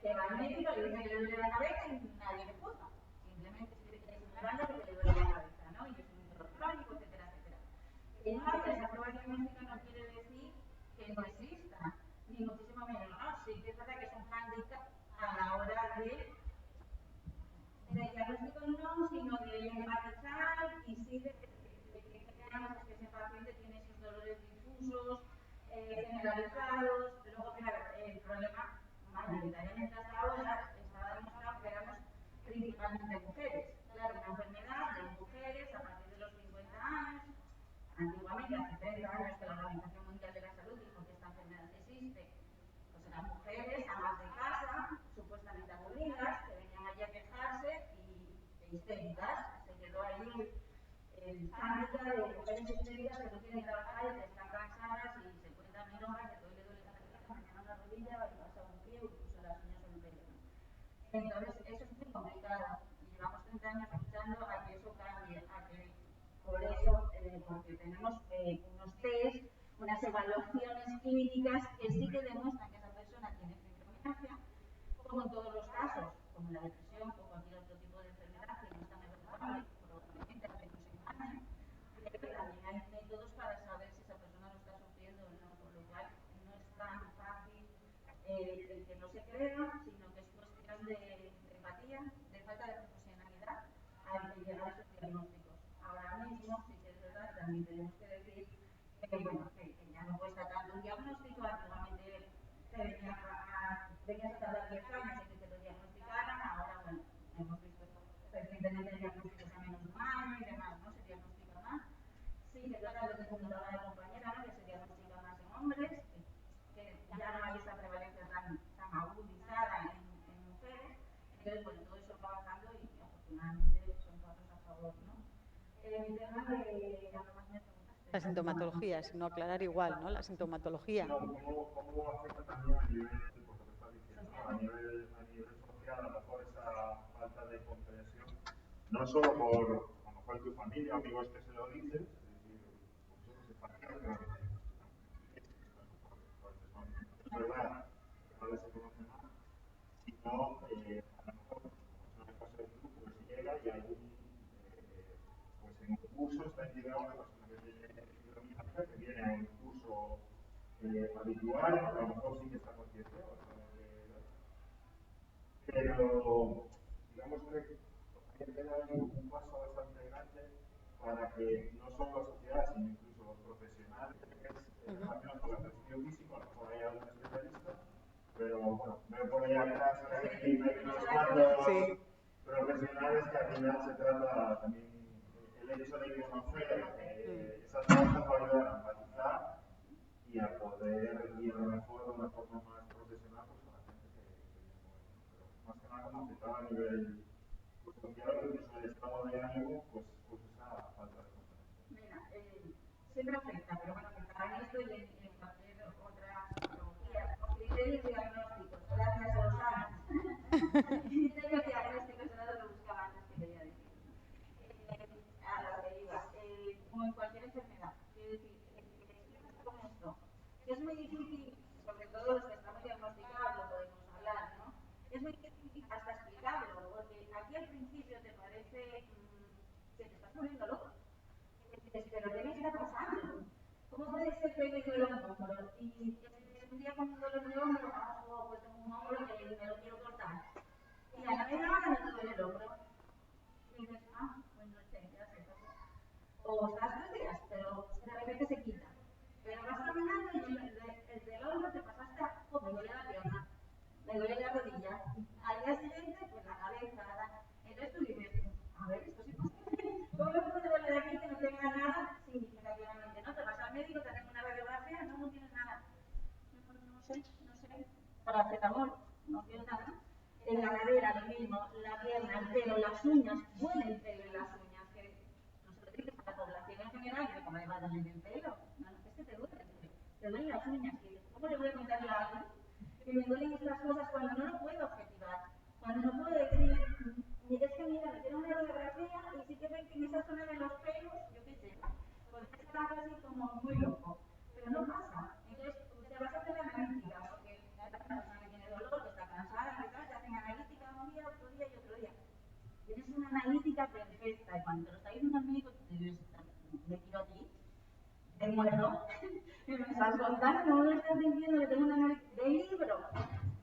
que va al médico, le dice que le duele la cabeza y nadie le juzga. Simplemente es un grano que le duele la cabeza, ¿no? Y es un dolor crónico, etcétera, etcétera. Que no haya esa prueba diagnóstica no quiere decir que no exista, ni muchísimo menos, ¿no? Sí que es verdad que es un hándicap a la hora de diagnóstico no, sino de empatizar y sí de que creamos que ese paciente tiene esos dolores difusos, generalizados. Luego, claro, el problema, mayoritariamente hasta ahora, estaba demostrado que éramos principalmente mujeres. Claro, una enfermedad de mujeres a partir de los 50 años. Antiguamente, hace 30 años que la Organización Mundial de la Salud dijo que esta enfermedad existe, pues eran mujeres, amas de casa, supuestamente aburridas, que venían allí a quejarse y histéricas. Se quedó ahí el hándicap de mujeres histéricas que no quieren trabajar y que están cansadas y se cuentan 1000 horas de que hoy le duele la cabeza, mañana una rodilla, y pasa un pie o incluso las uñas o un pelo. Entonces, eso es muy complicado y llevamos 30 años luchando a que eso cambie, a que por eso, porque tenemos unos test, unas evaluaciones clínicas que sí que demuestran que esa persona tiene fibromialgia, como en todos los casos, como la depresión o cualquier otro tipo de enfermedad que no es tan evaluable, probablemente hace no se engañe, pero también hay métodos para saber si esa persona lo está sufriendo o no, con lo cual no es tan fácil el que no se crea, sino que es cuestión de empatía, de falta de profesionalidad al llegar a esos diagnósticos. Ahora mismo, sí que es verdad, también tenemos que decir que bueno, que ya no cuesta tanto un diagnóstico, antiguamente venías a tardar 10 años en que te lo diagnosticaran, ahora, bueno, hemos visto recientemente el diagnóstico sea menos de un año y demás, ¿no? Se diagnostica más. Sí, que trata lo que comentaba la compañera, ¿no? Que se diagnostica más en hombres, que ya no hay esa prevalencia tan agudizada en mujeres. Entonces, bueno, todo eso va bajando y afortunadamente son pasos a favor, ¿no? El tema de, además me preguntaste. La sintomatología, sino aclarar igual, ¿no? La sintomatología. No, ¿cómo afecta también a nivel, pues lo que estás diciendo, ¿no? a nivel social, a lo mejor esa falta de comprensión, no solo por, a lo mejor tu familia, amigos que se lo dicen, es decir, vosotros se partían, pero es verdad, que no les se conoce más, sino a lo mejor, pues en el caso del club, pues llega y algún, pues en un curso está integrada una persona que tiene fibromialgia, que viene a un curso habitual, a lo mejor sí que está concienciado, pero digamos que hay que dar un paso bastante grande para que no solo la sociedad, sino incluso los profesionales relacionados con el ejercicio físico, a lo mejor hay algún especialista, pero bueno, veo por ahí atrás que hay unos cuantos profesionales que al final se trata también el hecho de conocer esas cosas va a ayudar a empatizar y a poder ir a lo mejor de una forma más profesional pues, a la gente que viene con esto. Pero más que nada como afectaba a nivel social, incluso el estado de ánimo, pues esa falta de comprensión. Mira, siempre afecta, pero bueno, afectará en esto y en cualquier otra patología. Los criterios diagnósticos, gracias a los años. Criterios diagnósticos era lo que buscaba antes que quería decir. A lo que iba, como en cualquier enfermedad, quiero decir, explícate con esto, que es muy difícil, sobre todo los que estamos diagnosticados, lo podemos hablar, ¿no? Es muy difícil hasta explicarlo, porque aquí al principio te parece que te estás volviendo loco. Pero ¿qué me está pasando? ¿Cómo puede ser que me duele un hombro? Y un día con un dolor de hombro, pues tengo un hombro que me lo quiero cortar. Y a la media hora me duele el hombro. Y dices, pues no sé, ya sé. O estás 3 días, pero de repente se quita. Pero vas caminando y el del hombro te pasaste a, me duele la pierna, me duele la rodilla. Al día siguiente, pues la cabeza. Entonces tú dices, a ver, esto sí pasa. ¿Cómo me puede doler aquí que no tenga nada significativamente? ¿No? Te vas al médico, te hacen una radiografía, no tienes nada. No sé. Paracetamol, no tienes nada. En la cadera lo mismo, la pierna, el pelo, las uñas, duele el pelo y las uñas. Que nosotros dices a la población en general, que como le va a doler el pelo, no, es que te duelen las uñas. ¿Cómo le voy a contarle a alguien que me duelen estas cosas cuando no lo puedo objetivar? Cuando no puedo decir, es que mira, me tiene una radiografía y sí que ven que en esa zona de los pelos, yo qué sé, podría estar así como muy loco, pero no pasa. Entonces, te vas a hacer la analítica, porque la persona que tiene dolor, que está cansada, que tal, te hacen analítica un día, otro día y otro día. Tienes una analítica perfecta y cuando te lo está diciendo el médico, te dices, me tiro a ti, te muero, y me estás contando, no me estás diciendo que tengo una analítica de libro,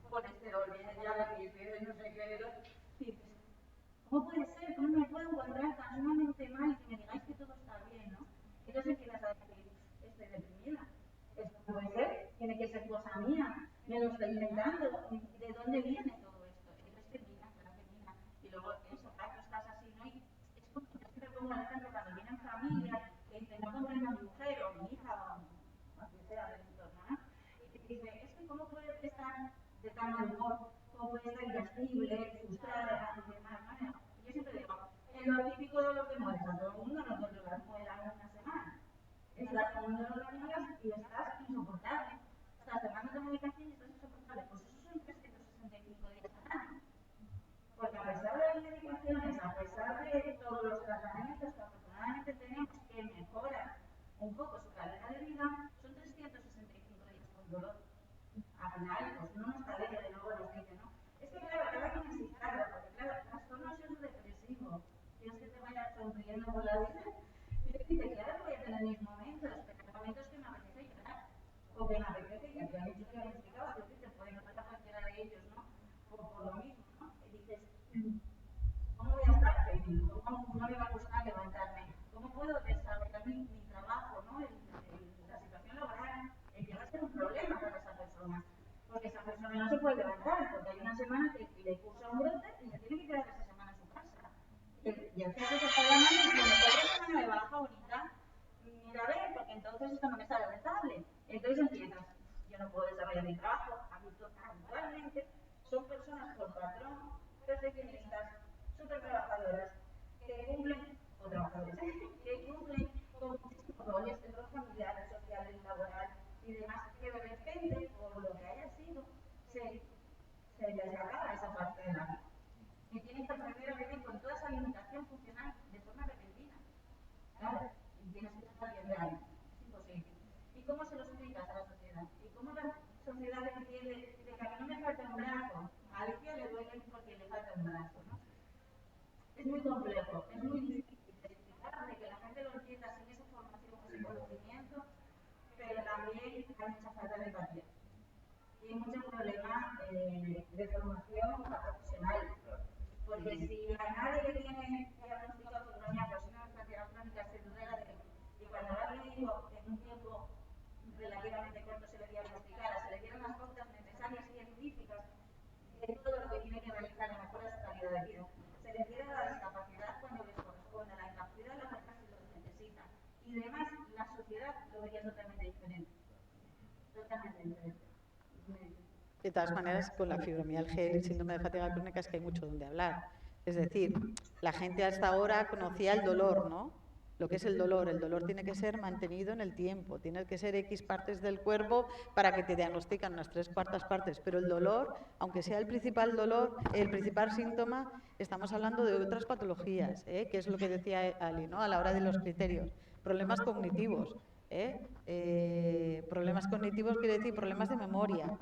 colesterol, diabetes, no sé qué, ¿cómo puede ser? ¿Cómo me puedo encontrar tan sumamente mal y que me digáis que todo está bien, ¿no? Entonces empiezas a decir, estoy deprimida. Esto no puede ser, tiene que ser cosa mía, me lo estoy inventando. ¿De dónde viene todo esto? Entonces termina. Y luego eso, tú estás así, ¿no? Y es como, yo siempre pongo el ejemplo cuando vienen familias que dicen, no comprendo a mi mujer o mi hija o a quien sea del entorno, ¿no? Y te dice, es que ¿cómo puede estar de tan mal humor? ¿Cómo puede estar irascible, frustrada, de mal manera? Yo siempre digo, en lo típico de los temores, a todo el mundo nos duele las muelas una semana. Estás con un dolor de muelas y estás insoportable. Estás tomando medicación y estás insoportable. Pues eso son 365 días al año. Porque a pesar de las medicaciones, a pesar de todos los tratamientos que afortunadamente tenemos que mejoran un poco su calidad de vida, son 365 días con dolor. Al final, pues uno no está alegre, luego nos dice, ¿no? Es que claro, cada quien es izquierda, porque claro, trastorno depresivo, quieres que te vaya sonriendo por la vida. Y te dice, claro que voy a tener mis momentos, pero hay momentos que me apetece llorar. O que me apetece, y aquí hay muchos diagnosticados, que te pueden pasar cualquiera de ellos, ¿no? Por lo mismo, ¿no? Y dices, ¿cómo voy a estar feliz? ¿Cómo no me va a costar levantarme? ¿Cómo puedo desarrollar mi trabajo, ¿no? Las mi trabajo habitualmente son personas con patrón, perfeccionistas, súper trabajadoras, que cumplen, o trabajadores, que cumplen con muchísimos roles, de rol familiar, social, laboral y demás, que de repente, por lo que haya sido, se les acaba esa parte de la vida. Y tienen que aprender a vivir con toda esa limitación funcional de forma repentina. Claro, y tienes que estar bien de ahí. Es imposible. ¿Y cómo se lo explicas a la sociedad? ¿Y cómo la sociedad entiende de que a mí no me falta un brazo? A Alicia le duele porque le falta un brazo, ¿no? Es muy complejo, es muy difícil de explicar, de que la gente lo entienda sin esa formación, ese conocimiento, pero también hay mucha falta de empatía. Y hay mucho problema de formación profesional. Porque si a nadie le tiene diagnosticado fibromialgia o síndrome de fatiga crónica, se dudara de él. Y cuando ahora le digo en un tiempo relativamente corto se le diagnosticara, se le dieran las pautas necesarias científicas de todo lo que tiene que realizar y mejorar su calidad de vida, se le diera la discapacidad cuando les corresponde, la incapacidad de la persona si lo necesita. Y además, la sociedad lo vería totalmente diferente. Totalmente diferente. De todas maneras, con la fibromialgia y el síndrome de fatiga crónica es que hay mucho donde hablar. Es decir, la gente hasta ahora conocía el dolor, ¿no? Lo que es el dolor. El dolor tiene que ser mantenido en el tiempo, tiene que ser X partes del cuerpo para que te diagnostican unas 3/4 partes. Pero el dolor, aunque sea el principal dolor, el principal síntoma, estamos hablando de otras patologías, que es lo que decía Ali, ¿no? A la hora de los criterios. Problemas cognitivos. Problemas cognitivos quiere decir problemas de memoria,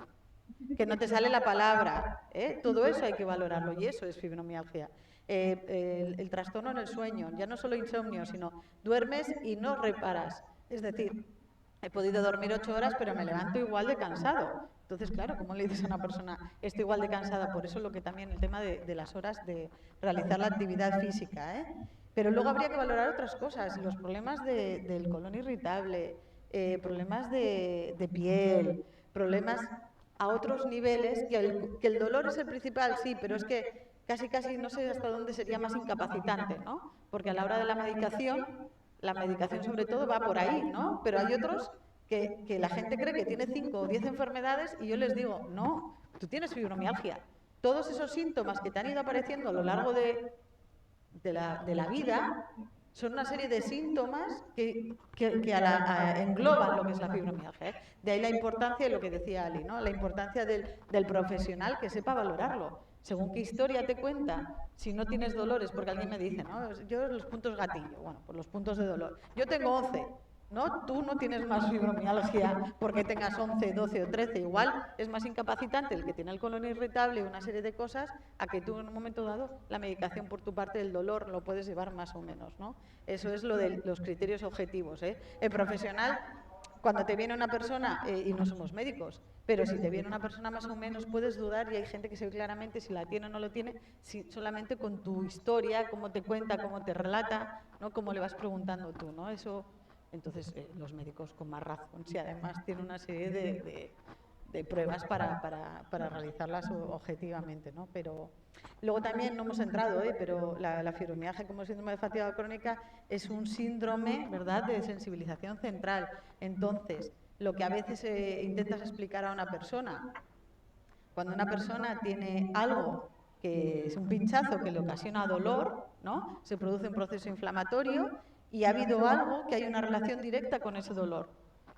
que no te sale la palabra, todo eso hay que valorarlo y eso es fibromialgia. El trastorno en el sueño, ya no solo insomnio, sino duermes y no reparas. Es decir, he podido dormir 8 horas, pero me levanto igual de cansado. Entonces, claro, ¿cómo le dices a una persona, estoy igual de cansada? Por eso lo que también el tema de las horas de realizar la actividad física. Pero luego habría que valorar otras cosas, los problemas del colon irritable, problemas de piel, problemas a otros niveles, que el dolor es el principal, sí, pero es que casi no sé hasta dónde sería más incapacitante, ¿no? Porque a la hora de la medicación sobre todo va por ahí, ¿no? Pero hay otros que la gente cree que tiene 5 o 10 enfermedades y yo les digo, no, tú tienes fibromialgia. Todos esos síntomas que te han ido apareciendo a lo largo de la vida son una serie de síntomas que engloban lo que es la fibromialgia. De ahí la importancia de lo que decía Ali, ¿no? La importancia del profesional que sepa valorarlo. Según qué historia te cuenta, si no tienes dolores, porque alguien me dice, ¿no? Yo los puntos gatillo, bueno, pues los puntos de dolor. Yo tengo 11, ¿no? Tú no tienes más fibromialgia porque tengas 11, 12 o 13. Igual es más incapacitante el que tiene el colon irritable y una serie de cosas a que tú en un momento dado la medicación por tu parte del dolor lo puedes llevar más o menos, ¿no? Eso es lo de los criterios objetivos, El profesional, cuando te viene una persona, y no somos médicos, pero si te viene una persona más o menos puedes dudar y hay gente que sabe claramente si la tiene o no lo tiene, solamente con tu historia, cómo te cuenta, cómo te relata, ¿no? Cómo le vas preguntando tú, ¿no? Eso. Entonces, los médicos con más razón, si además tienen una serie de pruebas para realizarlas objetivamente, ¿no? Pero luego también no hemos entrado, pero la fibromialgia como síndrome de fatiga crónica es un síndrome, ¿verdad?, de sensibilización central. Entonces, lo que a veces intentas explicar a una persona, cuando una persona tiene algo que es un pinchazo que le ocasiona dolor, ¿no? Se produce un proceso inflamatorio y ha habido algo que hay una relación directa con ese dolor.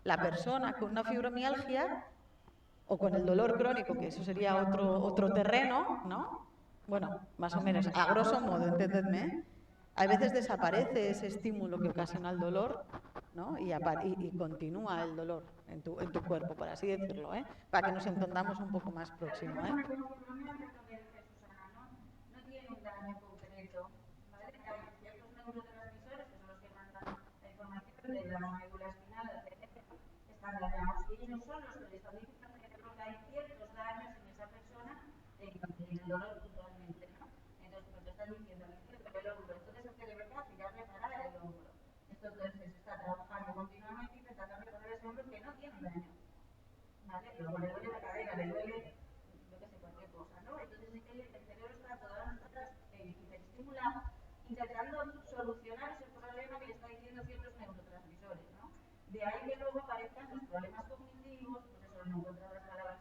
La persona con una fibromialgia o con el dolor crónico, que eso sería otro terreno, ¿no? Bueno, más o menos, a grosso modo, entendedme, a veces desaparece ese estímulo que ocasiona el dolor, ¿no? Y continúa el dolor en tu cuerpo, por así decirlo, para que nos entendamos un poco más próximo, No tiene un daño concreto, ¿vale? Hay ciertos neurotransmisores que son los que mandan la información de la médula espinal al cerebro, están dañados y ellos son los que le están diciendo al cerebro que hay ciertos daños en esa persona en el dolor puntualmente, ¿no? Entonces, pues le están diciendo al cerebro el hombro, entonces el cerebro ¿qué hace? Ya reparar el hombro. Entonces se está trabajando continuamente intentando reparar ese hombro que no tiene un daño, ¿vale? Luego le duele la cadera, le duele cualquier cosa, ¿no? Entonces el cerebro está todas las horas hiperestimulado intentando solucionar ese problema que le está diciendo ciertos neurotransmisores, ¿no? De ahí que luego aparezcan los problemas cognitivos, pues eso, no encontrar las palabras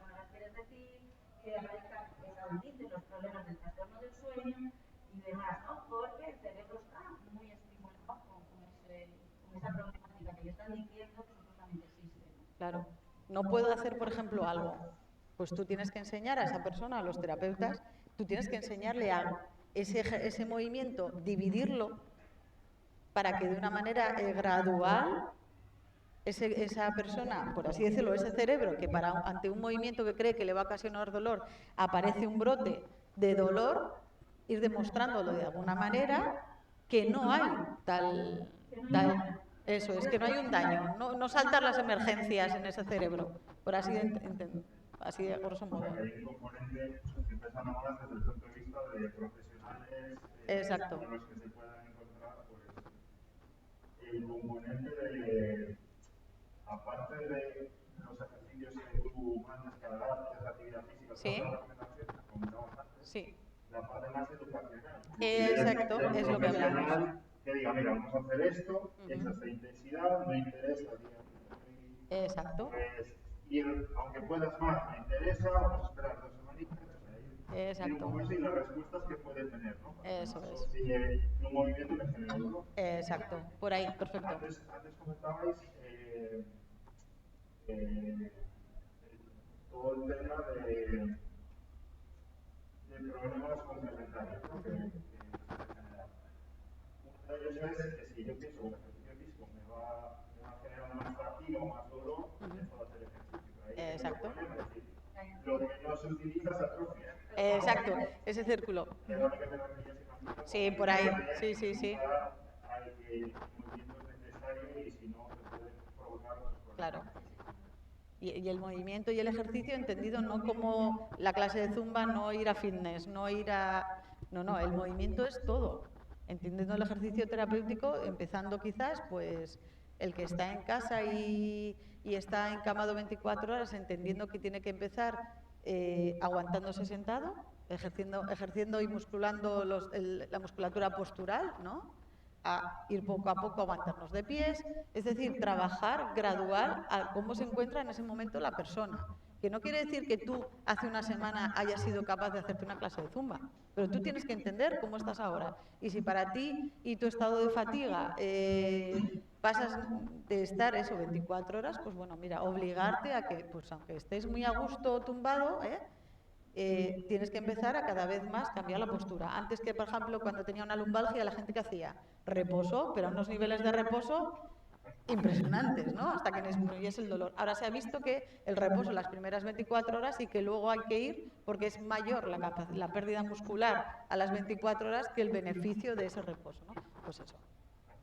Claro. No puedo hacer, por ejemplo, algo. Pues tú tienes que enseñar a esa persona, a los terapeutas, tú tienes que enseñarle a ese movimiento, dividirlo para que de una manera gradual esa persona, por así decirlo, ese cerebro que ante un movimiento que cree que le va a ocasionar dolor, aparece un brote de dolor, ir demostrándolo de alguna manera que no hay eso, es que no hay un daño, no saltar las emergencias en ese cerebro, por así de grosso modo. Hay un componente, siempre se más desde el punto de vista de profesionales Exacto. con los que se puedan encontrar, pues, el componente de, aparte de los ejercicios que tú mandas cada vez que haces actividad física, sí, todas las recomendaciones que comentábamos antes, sí, la parte más educacional. exacto, es lo que hablamos. Que diga, mira, vamos a hacer esto, es esta intensidad, me interesa, exacto. Pues ir, aunque puedas más, me interesa, vamos a esperar 2 semanitas, exacto. Y las respuestas que puede tener, ¿no? Eso es. Un movimiento que genera dolor. Exacto, por ahí, perfecto. Antes comentabais todo el tema de problemas complementarios, ¿no? que se generan. Uno de ellos es que si yo pienso que el ejercicio físico me va a generar más fatiga o más dolor, dejo de hacer ejercicio. Ahí exacto. Lo que no se utiliza es atrofia. Exacto, ese círculo. Sí, por ahí, sí. Hay que movimiento es necesario y si no, se puede provocar otros problemas. Claro. Y el movimiento y el ejercicio entendido no como la clase de zumba, no ir a fitness, no ir a... No, el movimiento es todo. Entendiendo el ejercicio terapéutico, empezando quizás, pues, el que está en casa y está encamado 24 horas, entendiendo que tiene que empezar aguantándose sentado, ejerciendo y musculando la musculatura postural, ¿no? A ir poco a poco a aguantarnos de pies, es decir, trabajar gradual a cómo se encuentra en ese momento la persona. Que no quiere decir que tú hace una semana hayas sido capaz de hacerte una clase de zumba, pero tú tienes que entender cómo estás ahora. Y si para ti y tu estado de fatiga pasas de estar 24 horas, pues bueno, mira, obligarte a que, pues aunque estés muy a gusto tumbado, tienes que empezar a cada vez más cambiar la postura. Antes que, por ejemplo, cuando tenía una lumbalgia, la gente que hacía reposo, pero a unos niveles de reposo impresionantes, ¿no? Hasta que disminuyese el dolor. Ahora se ha visto que el reposo las primeras 24 horas y que luego hay que ir porque es mayor la pérdida muscular a las 24 horas que el beneficio de ese reposo, ¿no? Pues eso.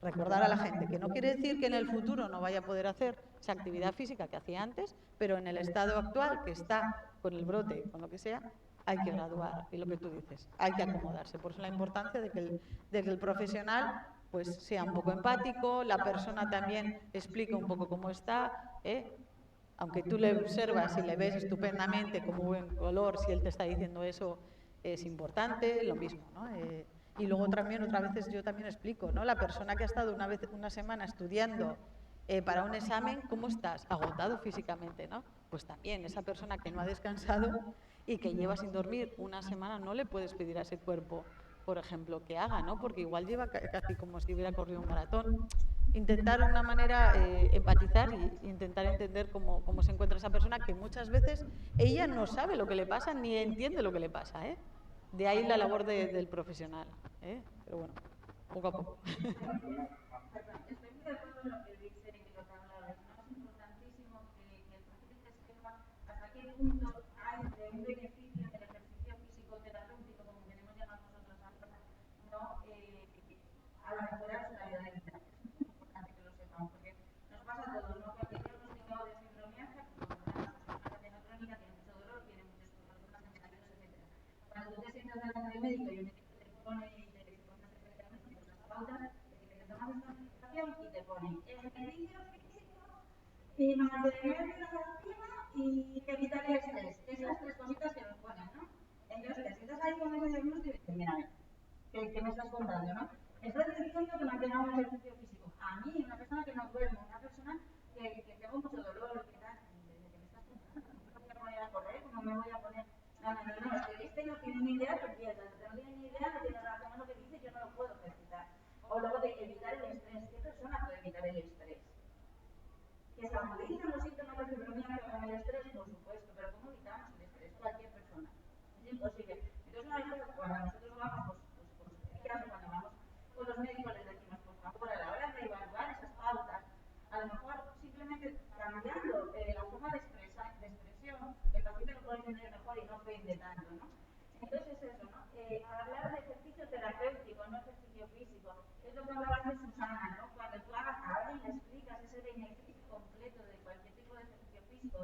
Recordar a la gente que no quiere decir que en el futuro no vaya a poder hacer esa actividad física que hacía antes, pero en el estado actual que está con el brote, con lo que sea, hay que graduar, y lo que tú dices, hay que acomodarse. Por eso la importancia de que el profesional pues sea un poco empático, la persona también explique un poco cómo está, aunque tú le observas y le ves estupendamente como buen color, si él te está diciendo eso es importante, lo mismo, ¿no? Y luego también, otras veces yo también explico, ¿no? La persona que ha estado una semana estudiando para un examen, ¿cómo estás? Agotado físicamente, ¿no? Pues también esa persona que no ha descansado y que lleva sin dormir una semana, no le puedes pedir a ese cuerpo, por ejemplo, que haga, ¿no? Porque igual lleva casi como si hubiera corrido un maratón. Intentar de una manera empatizar y intentar entender cómo se encuentra esa persona, que muchas veces ella no sabe lo que le pasa ni entiende lo que le pasa, ¿eh? De ahí la labor del profesional, pero bueno, poco a poco. Estoy muy de acuerdo en lo que dice y lo que hablabas, ¿no? Es importantísimo que el paciente sepa hasta qué punto hay de un beneficio del ejercicio físico terapéutico, como queremos llamar nosotros ahora, ¿no? A la mejorar su calidad de vida. Es muy importante que lo sepan, porque nos pasa a todos, ¿no? Cualquier diagnóstico de fibromialgia, como tenemos una cadena crónica, tiene mucho dolor, tiene muchos problemas generativos, etc. Cuando tú te sientas delante del médico y el médico te pone y te pone perfectamente pues, las pautas, te tomas esta medicación y te pone ejercicio físico y mantenimiento activa y evitar el estrés. Es las 3 cositas que nos ponen, ¿no? Entonces te sientas ahí con ese diagnóstico y dices, mira, ¿qué me estás contando, no? Estás diciendo que mantengamos el ejercicio físico. A mí, una persona que no duerme, una persona que tengo mucho dolor, que tal, ¿de qué me estás contando? ¿No me voy a poner a correr? ¿No me voy a poner...? No, es que este no tiene ni idea que empieza. No tiene ni idea, no tiene relación con lo que dice, yo no lo puedo ejercitar. O luego de evitar el estrés. ¿Qué persona puede evitar el estrés? Que se agudizan los síntomas del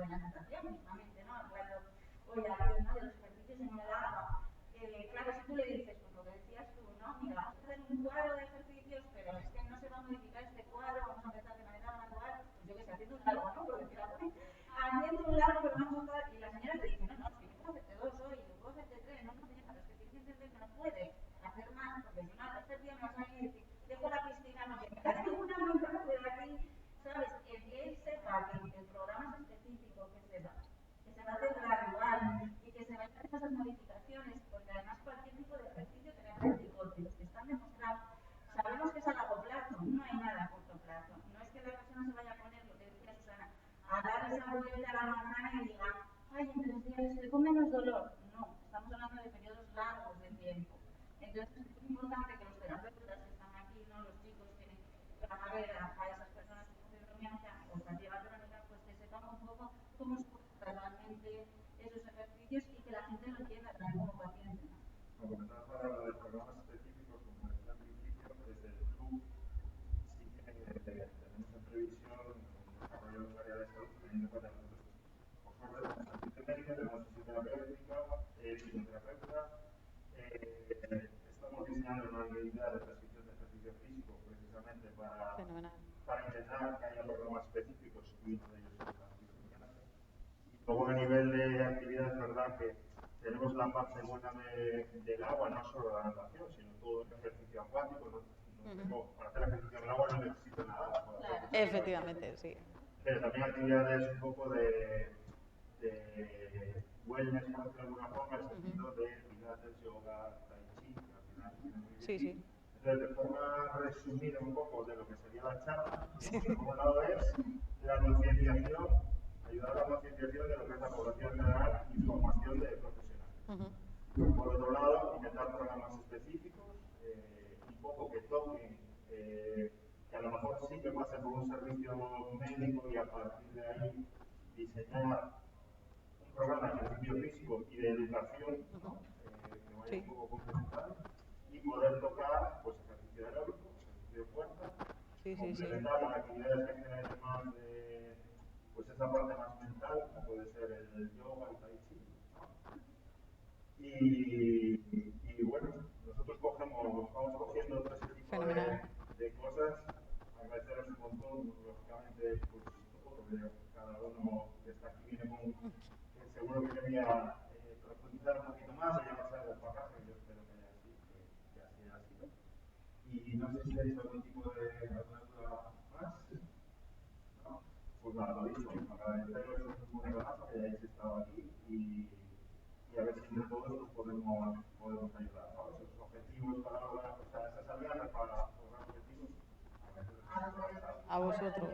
la natación mismamente, ¿no? Hablando hoy aquí, ¿no? De los ejercicios en el agua. Claro, si tú le dices, pues lo que decías tú, ¿no? Mira, vamos a hacer un cuadro de ejercicios, pero es que no se va a modificar este cuadro, vamos a empezar de manera manual, pues yo que sé, haciendo un largo, ¿no? Por decir algo, haciendo un largo, pero vamos a estar, y la señora te dice, no, no, si yo puedo hacerte 2 hoy, yo puedo hacerte 3, no, no, señora, pero es que tienes que entender que no puedes hacer más, porque si no, al tercer día me vas a venir y decir, dejo la piscina, no sé, me hace una montaña de aquí, ¿sabes? El que él sepa que el programa es específico, que se va a hacer gradual y que se vayan a hacer esas modificaciones, porque además cualquier tipo de ejercicio terapéutico de los que están demostrados, sabemos que es a largo plazo, no hay nada a corto plazo. No es que la persona se vaya a poner, lo que decía Susana, a dar esa vuelta a la manzana y diga, ay, en 3 días estoy con menos dolor. No, estamos hablando de periodos largos de tiempo. Entonces es muy importante que los terapeutas que están aquí, ¿no? Los chicos que van a ver a esas personas con fibromialgia o fatiga crónica, pues que sepan un poco cómo se realmente esos ejercicios y que la gente lo entienda también como paciente. Como comentabas ahora de programas específicos, como decía al principio, desde el club sí que tenemos en previsión un desarrollo de un área de salud, teniendo en cuenta que nosotros, por suerte, tenemos asistencia médica, tenemos fisioterapéutica, fisioterapeuta, estamos diseñando una unidad de prescripción de ejercicio físico precisamente para intentar que haya programas específicos y uno de ellos es la fibromialgia. Luego a nivel de actividad es verdad que tenemos la parte buena del agua, no solo la natación, sino todo el ejercicio acuático. Para hacer ejercicio en el agua no necesito nada. Efectivamente, sí. Pero también actividades un poco de wellness, por decirlo de alguna forma, en el sentido de pilates, yoga, tai chi, que al final tiene muy bien. Sí. Entonces, de forma resumida un poco de lo que sería la charla, por un lado es la concienciación, ayudar a la concienciación de lo que es la población general y formación de profesionales. Por otro lado, intentar programas específicos, un poco que toquen, que a lo mejor sí que pasen por un servicio médico y a partir de ahí diseñar un programa de ejercicio físico y de educación, ¿no? Que vaya un poco complementado y poder tocar pues ejercicio aeróbico, ejercicio de fuerza, complementar con actividades que generen más de pues esa parte más mental, como puede ser el yoga, el tai chi, ¿no? Y bueno, nosotros vamos cogiendo todo ese tipo de cosas, agradeceros un montón, lógicamente, pues todo, cada uno que está aquí viene con, que seguro que quería profundizar un poquito más o llevarse algo para casa, y yo espero que así haya sido. Y no sé si tenéis algún tipo de alguna duda más. ¿No? Pues nada, lo dicho, agradeceros un regalazo que hayáis estado aquí y a ver si entre todos nos podemos ayudar, ¿no? Esos objetivos para lograr, o sea, esas alianzas para lograr objetivos. A vosotros.